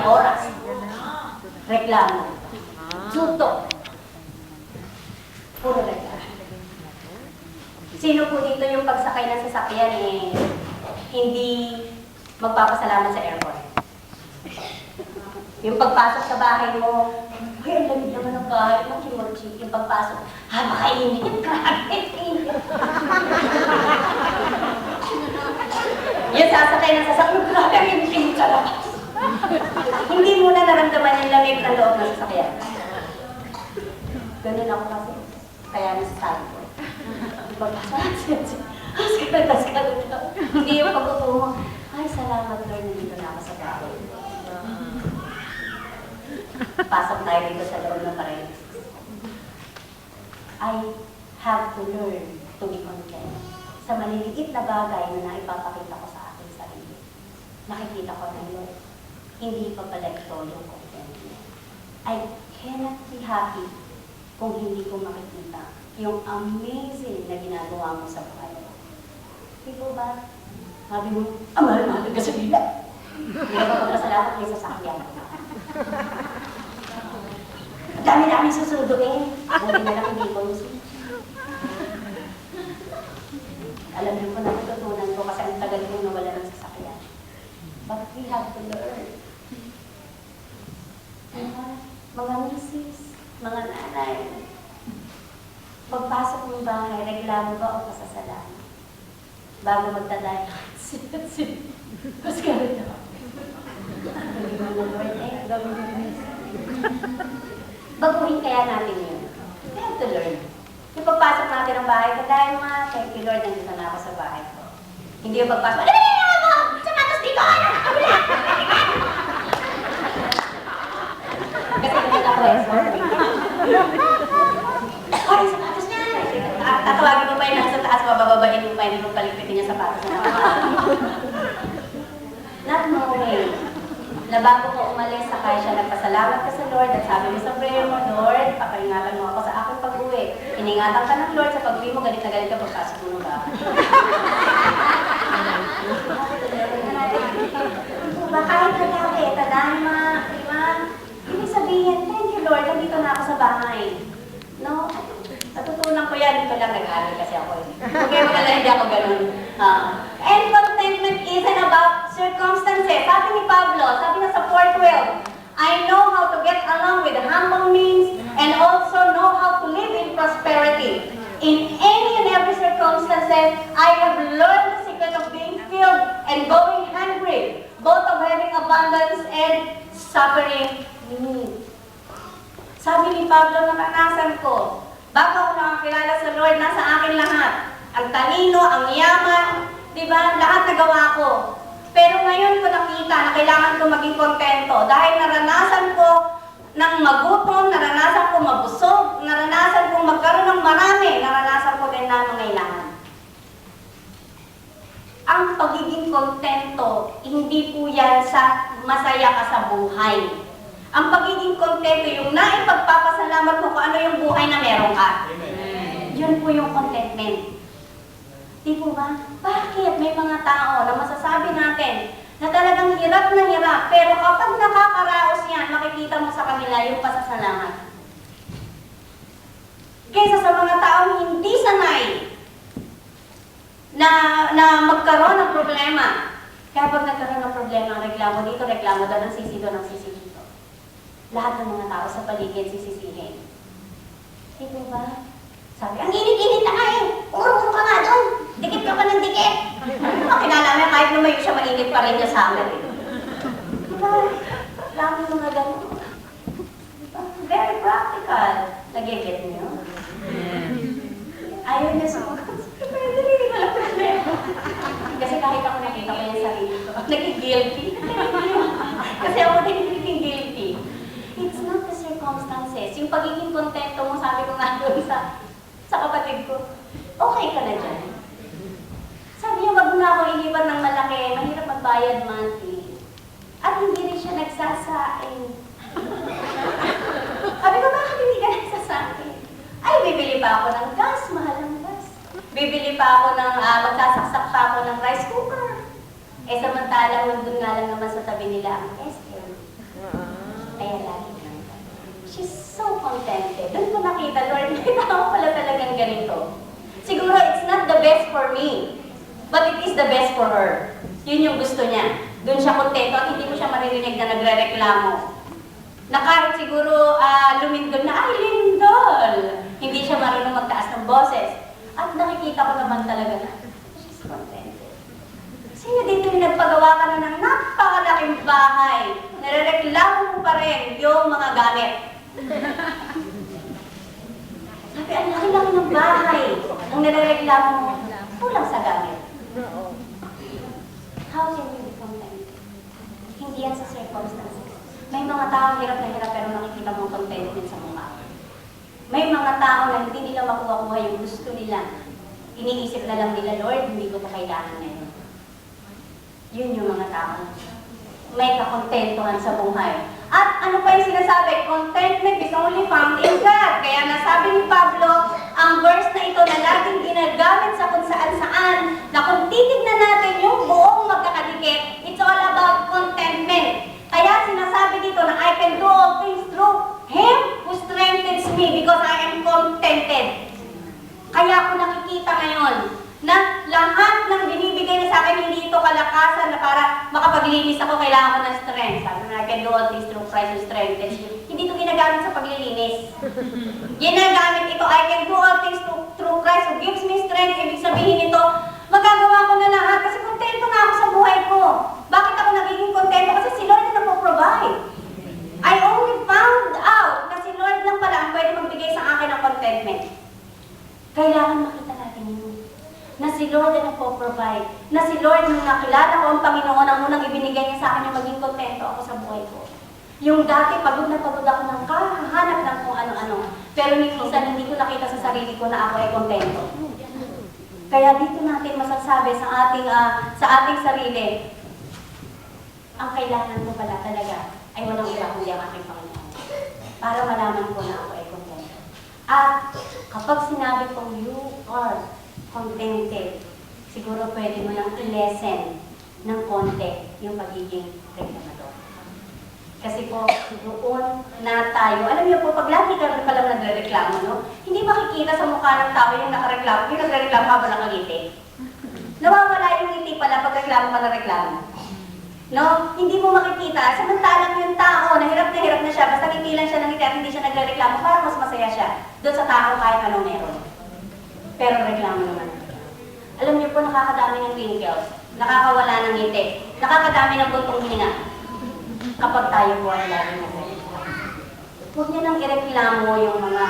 na oras. Reklamo. Suto. Puro reklamo. Sino po dito yung pagsakay ng sasakyan hindi magpapasalamat sa aircon? Yung pagpasok sa bahay mo, ay, ang lamig naman ng bahay mo, Kimochi. Yung pagpasok, makainit, grabe, init. Yung sasakay ng sasakyan, grabe, ang init sa labas. Hindi mo na naramdaman yung lamig ng loob ng sasakyan. Ganun ako kasi. Kaya nasasabi ko. Yung pagpasok, hindi yung pag-upo mo, ay, salamat Lord, nandito na ako sa bahay. Pasok tayo dito sa loob ng pareho. I have to learn to be content sa maliliit na bagay na naipapakita ko sa aking sarili. Nakikita ko na yun. Hindi pa pala ito yung contentment. I cannot be happy kung hindi ko makikita yung amazing na ginagawa mo sa buhay mo. Di ba ba? Sabi mo, mahal-mahal ka sa bila. Hindi ka pagpasalamat kayo sa sakyan. Dami-dami susunduin. Buti na lang hindi ko yung alam niyo po na natutunan ko kasi ang tagal kong nawala ng sasakyan. But we have to learn. Mga misis, mga nanay, pagpasok ng bahay, reklamo ba o pasasalamat? Bago magtaday, mas gawin ako. Hindi mo na Lord, gawin mo na. Baguhin kaya natin yun. We have to learn. Yung pagpasok natin ng bahay, dahil thank you Lord, nandito na ako sa bahay ko. Hindi yung pagpasok, ano ba yung ako? Sapatos dito, ano? Kasi naman ako ay, sapatos niya! Tatawagin mo pa yun nasa taas, mabababain mo pa yun, kung palipitin niya sapatos niya. Not knowing na bago ko umalis, sakay siya nagpasalamat ka sa Lord at sabi mo sa prayer mo, Lord, pakaingatan mo ako sa aking pag-uwi. Iningatan ka ng Lord sa pag-uwi mo, galit na galit ka pagpasok mo ng bahay. Kahit na kami, tadama, ibig sabihin, thank you Lord, nandito na ako sa bahay. No? Natutunan ko yan, ito lang nag-aaral kasi ako. Kaya magala hindi ako ganun. And contentment isn't about circumstances. Sabi ni Pablo, sabi na sa 4:12, I know how to get along with humble means and also know how to live in prosperity. In any and every circumstances, I have learned the secret of being filled and going hungry, both of having abundance and suffering need. Sabi ni Pablo, naranasan ko, bago ako nakakilala sa Lord, nasa akin lahat. Ang talino, ang yaman, di ba? Lahat nagawa ko. Pero ngayon ko nakita na kailangan ko maging kontento dahil naranasan ko ng magutom, naranasan ko mabusog, naranasan ko magkaroon ng marami, naranasan ko din na mangailangan. Ang pagiging kontento, hindi po yan sa masaya ka sa buhay. Ang pagiging kontento, yung naipagpapasalamat mo kung ano yung buhay na meron ka. Amen. Yun po yung contentment. Di po ba? Bakit may mga tao na masasabi natin na talagang hirap na hirap, pero kapag nakakaraos yan, makikita mo sa kanila yung pasasalamat. Kaysa sa mga taong hindi sanay na magkaroon ng problema. Kaya pag nagkaroon ng problema, ang reklamo dito, reklamo doon, ang sisi doon, ang sisi dito. Lahat ng mga tao sa paligid sisisihin. Di po ba? Sabi, ang init-init na nga eh. Umurong ka nga doon. Dikit ka pa ng dikit. Kinala mo, kahit lumayo siya, mainit pa rin niya sa amin. Diba? Lagi mga ganun. Very practical. Nag-get niyo? Ayaw niya sumagot. Pwede rin wala problema. Kasi kahit ako nakita ko yung sarili ko, nag-guilty. Kasi ako din naging guilty. It's not the circumstances. Yung pagiging kontento mo, sabi ko nga doon sa kapatid ko, okay ka na dyan. Sabi niya, wag mo na akong ilipat ng malaki, mahirap magbayad monthly. At hindi rin siya nagsasain. Sabi ko, bakit hindi ka nagsasain? Ay, bibili pa ako ng gas, mahal ng gas. Bibili pa ako ng, magsasaksak pa ako ng rice cooker. Eh, samantalang nandun nga lang naman sa tabi nila ang SM. for me. But it is the best for her. Yun yung gusto niya. Doon siya kontento at hindi mo siya maririnig na nagre-reklamo. Na kahit siguro lumindol na, ay lindol! Hindi siya marunong magtaas ng boses. At nakikita ko naman talaga na, she's contented. Sino dito yung nagpagawa ka na ng napakalaking bahay? Nare-reklamo mo pa rin yung mga gamit. Sabi, ang laki-laki ng bahay. Ang nare-reklamo mo, kulang sa gamit. How can you be contented? Hindi yan sa circumstances. May mga taong hirap na hirap pero nakikita mong contentment sa mukha. May mga tao na hindi nila makuha-kuha yung gusto nila. Iniisip na lang nila, Lord, hindi ko ito kailangan ngayon. Yun yung mga tao. May kakontentuhan sa buhay. At ano pa yung sinasabi? Contentment is only found in God. Kaya nasabi ni Pablo, ang verse na ito na laging ginagamit sa kung saan-saan, na kung titignan natin yung buong magkakadikit, it's all about contentment. Kaya sinasabi dito na I can do all things through Him who strengthens me because I am contented. Kaya ako nakikita ngayon na lahat ng binibigay na sa akin, hindi ito kalakasan na para makapaglinis ako, kailangan ko ng strength. Sabi na, I can do all things through Christ who strengthens me. Hindi ito ginagamit sa paglilinis. Ginagamit ito, I can do all things through Christ who gives me strength. Ibig sabihin ito, magagawa ko na lahat kasi kontento na ako sa buhay ko. Bakit ako nagiging kontento? Kasi si Lord na nagpo-provide. I only found out na si Lord lang pala ang pwede magbigay sa akin ng contentment. Kailangan makita natin yun. Na si Lord ang nagpo-provide. Na si Lord, nung nakilala ko ang Panginoon, ang unang ibinigay niya sa akin yung maging kontento ako sa buhay ko. Yung dati, pagod na pagod ako ng kahanap ng kung ano-ano. Pero minsan, hindi ko nakita sa sarili ko na ako ay kontento. Kaya dito natin masasabi sa ating sarili, ang kailangan ko pala talaga ay walang iba kundi ang aking Panginoon. Para malaman ko na ako ay kontento. At kapag sinabi kong you are contented, siguro pwede mo nang i-lessen ng konti yung pagiging reklamador. Kasi po, doon na tayo, alam niyo po, pag lagi ka pa lang nagre-reklamo, no? Hindi makikita sa mukha ng tao yung nakareklamo, yung nagre-reklamo habang nakangiti. Nawawala yung ngiti pala pag reklamo ka na reklamo. No? Hindi mo makikita, samantalang yung tao, na hirap na siya, basta ngiti lang siya ng ngiti at hindi siya nagre-reklamo, parang mas masaya siya doon sa tao kahit anong meron. Pero reklamo naman. Alam niyo po, nakakadami ng wrinkles, nakakawala ng ngiti, nakakadami ng buntong hininga. Kapag tayo po ay lagi nagre-reklamo. Huwag niya nang ireklamo yung mga,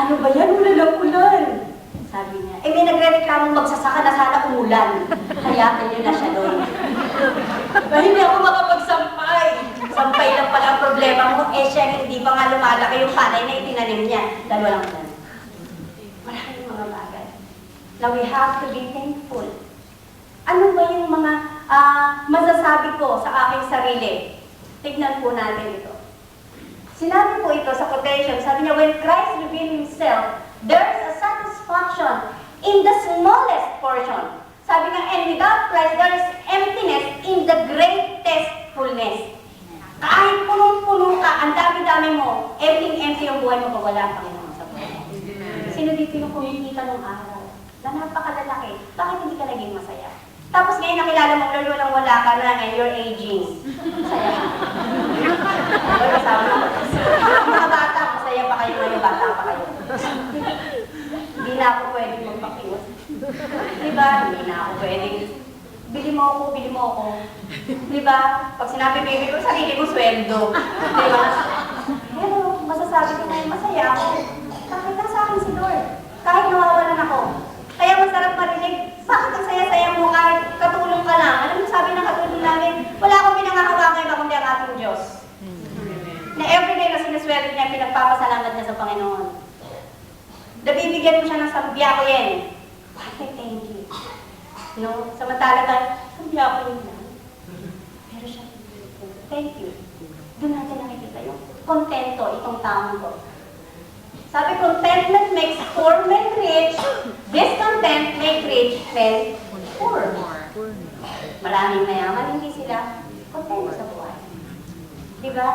ano ba yan, ulan. Sabi niya, eh may nagre-reklamo magsasaka na sana umulan. Hayatin niyo na siya doon. Hindi ako makapagsampay. Sampay lang pala ang problema mo, eh siya hindi pa nga lumalaki yung palay na itinanim niya. Dalawa lang yan. Maraming mga bagay. Now we have to be thankful. Ano ba yung mga masasabi ko sa aking sarili? Tignan po natin ito. Sinabi po ito sa quotation, sabi niya, when Christ revealed Himself, there's a satisfaction in the smallest portion. Sabi nga, and without Christ, there is emptiness in the greatest fullness. Kahit punong-puno ka, ang dami-dami mo, empty yung buhay mo pag wala ang Panginoon sa buhay. Sino dito yung kumikita ng araw? Na napakalalaki. Bakit hindi ka naging masaya? Tapos ngayon nakilala mo, Lord, walang-wala ka na and you're aging. Masaya ka. Lord, kasama na ako. Mga bata, masaya pa kayo ngayon, bata pa kayo. Hindi na ako pwedeng magpakiwas. Diba? Hindi na ako pwedeng, bili mo ako. Diba? Pag sinabi baby ko, sarili ko sweldo. Diba? Pero masasabi ko ngayon, masaya ako. Kahit na sa akin si Lord. Kahit nawawalan ako. Kaya masarap marinig, bakit ang saya-saya mo kahit katulong ka lang? Alam mo, sabi ng katulong namin, wala akong pinangahawakan iba kundi ang ating Diyos. Na everyday na sinuswerte niya, pinagpapasalamat niya sa Panginoon. Nabibigyan mo siya ng sambiyakoyen. Bakit thank you? No? Samantala tayo, sambiyakoyen lang. Pero siya, thank you. Doon natin nakikita yung kontento, itong taong ko. Sabi, contentment makes poor men rich, discontent make rich men poor. Maraming mayaman, hindi sila kontento sa buhay. Diba?